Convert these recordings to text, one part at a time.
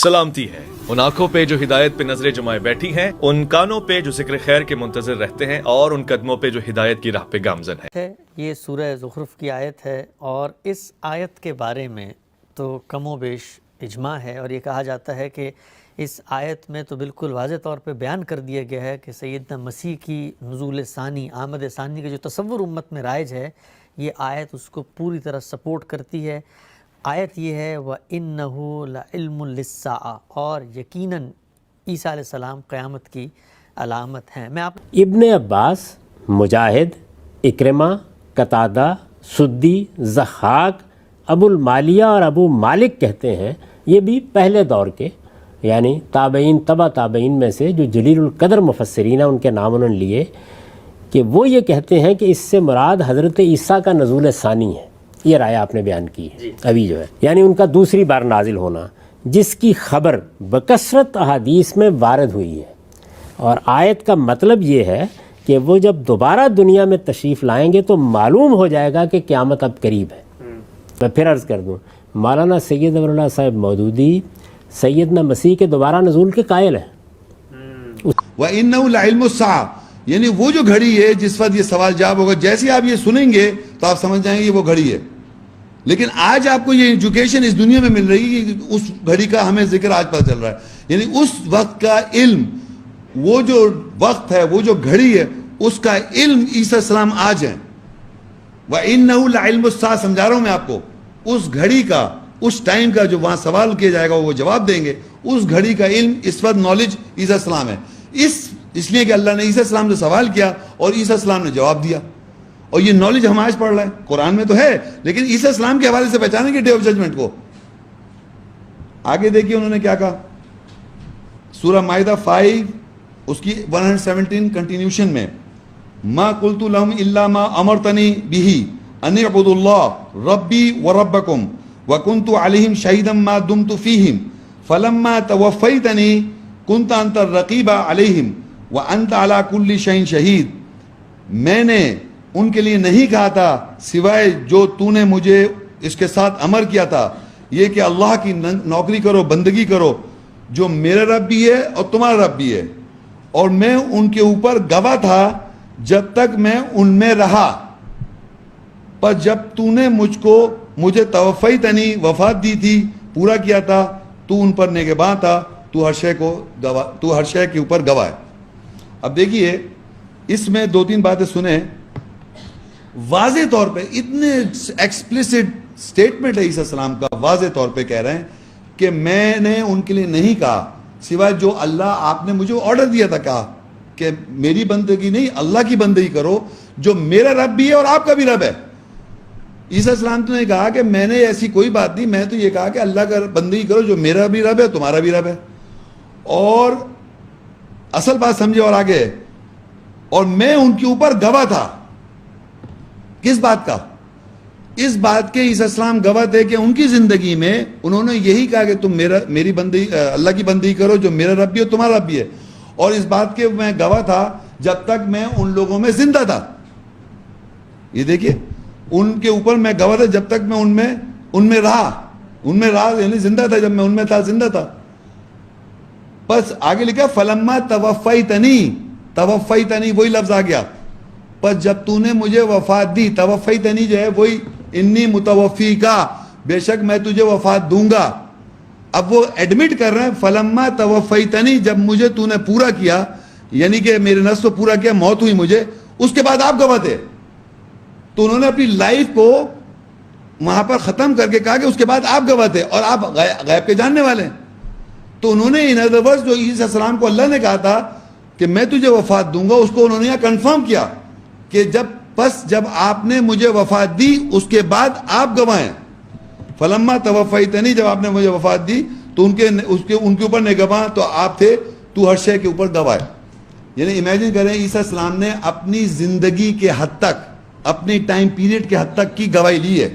سلامتی ہے ان آنکھوں پہ جو ہدایت پہ نظریں جمائے بیٹھی ہیں، ان کانوں پہ جو ذکر خیر کے منتظر رہتے ہیں، اور ان قدموں پہ جو ہدایت کی راہ پہ گامزن ہے۔ یہ سورہ زخرف کی آیت ہے، اور اس آیت کے بارے میں تو کم و بیش اجماع ہے، اور یہ کہا جاتا ہے کہ اس آیت میں تو بالکل واضح طور پہ بیان کر دیا گیا ہے کہ سیدنا مسیح کی نزول ثانی، آمد ثانی کا جو تصور امت میں رائج ہے، یہ آیت اس کو پوری طرح سپورٹ کرتی ہے۔ آیت یہ ہے وَإِنَّهُ لَعِلْمٌ لِلسَّاعَةِ، اور یقیناً عیسیٰ علیہ السلام قیامت کی علامت ہیں۔ ابن عباس، مجاہد، اکرمہ، قتادہ، سدی، ضحاک، ابو المالیہ اور ابو مالک کہتے ہیں، یہ بھی پہلے دور کے یعنی تابعین تبع تابعین میں سے جو جلیل القدر مفسرین ہیں، ان کے نام انہوں نے لیے کہ وہ یہ کہتے ہیں کہ اس سے مراد حضرت عیسیٰ کا نزول ثانی ہے۔ یہ رائے آپ نے بیان کی ہے ابھی جو ہے، یعنی ان کا دوسری بار نازل ہونا، جس کی خبر بکثرت احادیث میں وارد ہوئی ہے۔ اور آیت کا مطلب یہ ہے کہ وہ جب دوبارہ دنیا میں تشریف لائیں گے تو معلوم ہو جائے گا کہ قیامت اب قریب ہے۔ میں پھر عرض کر دوں، مولانا سید ابر اللہ صاحب مودودی سیدنا مسیح کے دوبارہ نزول کے قائل ہیں۔ وَإِنَّهُ لَعِلْمُ السَّاعَةِ، یعنی وہ جو گھڑی ہے جس وقت یہ سوال جواب ہوگا، جیسے آپ یہ سنیں گے تو آپ سمجھ جائیں گے یہ وہ گھڑی ہے۔ لیکن آج آپ کو یہ ایجوکیشن اس دنیا میں مل رہی ہے کہ اس گھڑی کا ہمیں ذکر آج پتہ چل رہا ہے، یعنی اس وقت کا علم، وہ جو وقت ہے، وہ جو گھڑی ہے، اس کا علم عیسیٰ السلام آج ہیں۔ وَإِنَّهُ لَعِلْمُ السَّاعَةِ، سمجھا رہا ہوں میں آپ کو، اس گھڑی کا، اس ٹائم کا جو وہاں سوال کیا جائے گا وہ جواب دیں گے، اس گھڑی کا علم اس وقت نالج عیسیٰ السلام ہے۔ اس لیے کہ اللہ نے عیسیٰ السلام سے سوال کیا اور عیسیٰ السلام نے جواب دیا، اور یہ نالج ہم آج پڑھ رہے ہیں، قرآن میں تو ہے، لیکن عیسیٰ السلام کے حوالے سے پہچانیں گے ڈے آف ججمنٹ کو۔ آگے دیکھیے انہوں نے کیا کہا، سورہ مائدہ 5 اس کی 117 کنٹینیوشن میں، ما قلت لهم الا ما امرتنی به ان اعبدوا اللہ ربی وربکم وکنت علیہم شہیدا ما دمت فیہم فلما توفیتنی کنت انت الرقیب علیہم وانت علی کل شیء شہید۔ میں نے ان کے لیے نہیں کہا تھا سوائے جو تو نے مجھے اس کے ساتھ امر کیا تھا، یہ کہ اللہ کی نوکری کرو، بندگی کرو، جو میرا رب بھی ہے اور تمہارا رب بھی ہے، اور میں ان کے اوپر گواہ تھا جب تک میں ان میں رہا، پر جب تو نے مجھے توفیتنی وفات دی تھی، پورا کیا تھا، تو ان پر نگہباں تھا، تو ہر شے کے اوپر گواہ ہے۔ اب دیکھیے اس میں 2-3 باتیں سنیں، واضح طور پہ اتنے ایکسپلیسٹ سٹیٹمنٹ ہے عیسیٰ السلام کا، واضح طور پہ کہہ رہے ہیں کہ میں نے ان کے لیے نہیں کہا سوائے جو اللہ آپ نے مجھے آرڈر دیا تھا، کہا کہ میری بندگی نہیں اللہ کی بندگی کرو، جو میرا رب بھی ہے اور آپ کا بھی رب ہے۔ عیسیٰ السلام تو نے کہا کہ میں نے ایسی کوئی بات نہیں، میں تو یہ کہا کہ اللہ کا بندگی کرو، جو میرا بھی رب ہے تمہارا بھی رب ہے۔ اور اصل بات سمجھے، اور آگے، اور میں ان کے اوپر گواہ تھا، کس بات کا؟ اس بات کے عیسیٰ السلام گواہ تھے کہ ان کی زندگی میں انہوں نے یہی کہا کہ تم میری بندگی، اللہ کی بندگی کرو، جو میرا رب بھی ہے تمہارا رب بھی ہے، اور اس بات کے میں گواہ تھا جب تک میں ان لوگوں میں زندہ تھا۔ یہ دیکھیے، ان کے اوپر میں گواہ تھا جب تک میں ان میں رہا، یعنی زندہ تھا، جب میں ان میں تھا زندہ تھا۔ بس آگے لکھا فلما توفیتنی، وہی لفظ آ گیا، پس جب تو نے مجھے وفات دی، توفیتنی جو ہے وہی انی متوفی کا، بے شک میں تجھے وفات دوں گا۔ اب وہ ایڈمٹ کر رہے ہیں فلما توفیتنی، جب مجھے تو نے پورا کیا، یعنی کہ میرے نفس کو پورا کیا، موت ہوئی مجھے، اس کے بعد آپ گواہ تھے۔ تو انہوں نے اپنی لائف کو وہاں پر ختم کر کے کہا کہ اس کے بعد آپ گواہ تھے اور آپ غیب کے جاننے والے ہیں۔ تو انہوں نے ان ادر ورڈز جو عیسیٰ السلام کو اللہ نے کہا تھا کہ میں تجھے وفات دوں گا، اس کو انہوں نے یہاں کنفرم کیا کہ جب آپ نے مجھے وفات دی اس کے بعد آپ گواہ ہیں۔ فلما توفیتنی، جب آپ نے مجھے وفات دی تو ان کے اوپر نگہباں تو آپ تھے، تو ہر شے کے اوپر گواہ ہے۔ یعنی امیجن کریں عیسیٰ السلام نے اپنی زندگی کے حد تک، اپنی ٹائم پیریڈ کے حد تک کی گواہی لی ہے۔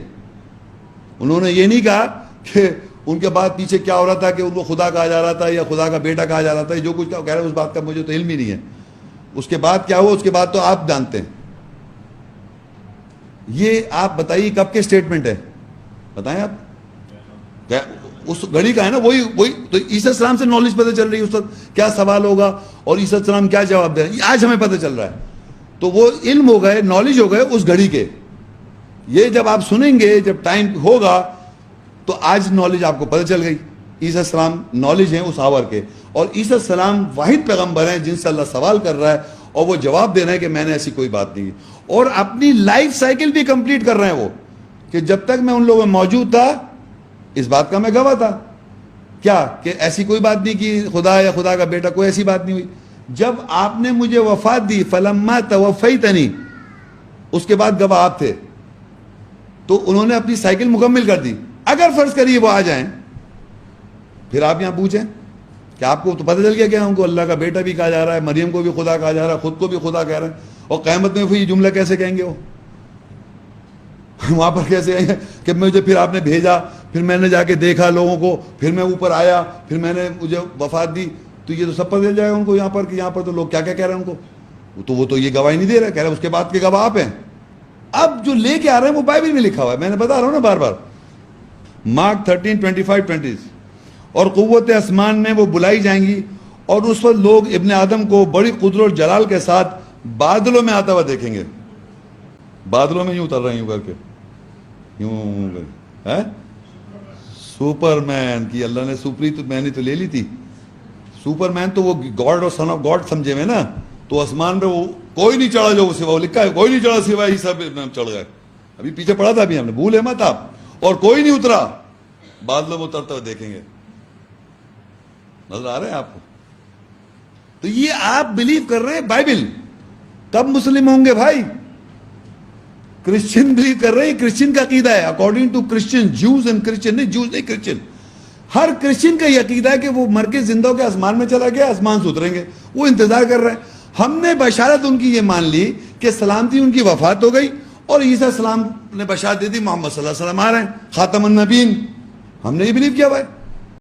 انہوں نے یہ نہیں کہا کہ ان کے بعد پیچھے کیا ہو رہا تھا، کہ ان کو خدا کہا جا رہا تھا یا خدا کا بیٹا کہا جا رہا تھا، جو کچھ کہہ رہے ہیں اس بات کا مجھے تو علم ہی نہیں ہے۔ اس کے بعد کیا ہوا، اس کے بعد تو آپ جانتے ہیں۔ یہ آپ بتائیے کب کے سٹیٹمنٹ ہے، بتائیں آپ؟ اس گھڑی کا ہے نا, وہی تو عیسیٰ السلام سے نالج پتہ چل رہی ہے اس وقت کیا سوال ہوگا اور عیسیٰ السلام کیا جواب دے رہے ہیں, آج ہمیں پتہ چل رہا ہے. تو وہ علم ہو گئے, نالج ہو گئے اس گھڑی کے. یہ جب آپ سنیں گے, جب ٹائم ہوگا, تو آج نالج آپ کو پتہ چل گئی. عیسیٰ السلام نالج ہیں اس آور کے, اور عیسیٰ السلام واحد پیغمبر ہیں جن سے اللہ سوال کر رہا ہے اور وہ جواب دے رہے ہیں کہ میں نے ایسی کوئی بات نہیں کی. اور اپنی لائف سائیکل بھی کمپلیٹ کر رہے ہیں وہ, کہ جب تک میں ان لوگوں میں موجود تھا اس بات کا میں گواہ تھا. کیا کہ ایسی کوئی بات نہیں کہ خدا یا خدا کا بیٹا, کوئی ایسی بات نہیں ہوئی. جب آپ نے مجھے وفات دی, فلما توفیتنی, اس کے بعد گواہ آپ تھے, تو انہوں نے اپنی سائیکل مکمل کر دی. اگر فرض کریے وہ آ جائیں, پھر آپ یہاں پوچھیں کہ آپ کو تو پتہ چل گیا کہ ان کو اللہ کا بیٹا بھی کہا جا رہا ہے, مریم کو بھی خدا کہا جا رہا ہے, خود کو بھی خدا کہہ رہے ہیں, اور قیامت میں پھر یہ جملہ کیسے کہیں گے وہ وہاں پر کیسے کہیں گے کہ مجھے پھر آپ نے بھیجا, پھر میں نے جا کے دیکھا لوگوں کو, پھر میں اوپر آیا, پھر میں نے مجھے وفات دی. تو یہ تو سب پتہ چل جائے گا ان کو یہاں پر کہ یہاں پر تو لوگ کیا کیا کہہ رہے ہیں ان کو. تو وہ تو یہ گواہی نہیں دے رہے, کہہ رہے اس کے بعد کے گواہ آپ ہیں. اب جو لے کے آ رہے ہیں وہ بائبل میں لکھا ہوا ہے, میں نے بتا رہا ہوں نا بار بار, مارک 13:25-20. اور قوت آسمان میں وہ بلائی جائیں گی, اور اس وقت لوگ ابن آدم کو بڑی قدرت اور جلال کے ساتھ بادلوں میں آتا ہوا دیکھیں گے. بادلوں میں یوں اتر رہے ہیں یوں کر کے, یوں سپر مین کی اللہ نے سپری تو میں نے تو لے لی تھی. سپر مین تو وہ گاڈ اور سن آف گاڈ سمجھے میں نا, تو آسمان پہ وہ کوئی نہیں چڑھا, جو سوا لکھا ہے کوئی نہیں چڑھا سوائے سب چڑھ گئے. ابھی پیچھے پڑا تھا, ابھی ہم نے بھولے مت آپ, اور کوئی نہیں اترا, بادلوں میں اترتا ہوئے دیکھیں گے. نظر آ رہے ہیں آپ کو؟ تو یہ آپ بلیو کر رہے ہیں بائبل. کب مسلم ہوں گے بھائی؟ کرسچن بلیو کر رہے ہیں, کرسچن کا عقیدہ ہے according to Christian, Jews and Christian, نہیں جوز نہیں کرسچن. ہر کرسچن کا یہ عقیدہ ہے کہ وہ مر کے زندہ ہو کے آسمان میں چلا گیا, آسمان سے اتریں گے, وہ انتظار کر رہے ہیں. ہم نے بشارت ان کی یہ مان لی کہ سلامتی ان کی وفات ہو گئی, اور عیسیٰ السلام نے بشارت دے دی محمد صلی اللہ علیہ وسلم آ رہے ہیں, خاتم النبیین. ہم نے یہ بلیو کیا ہوا ہے.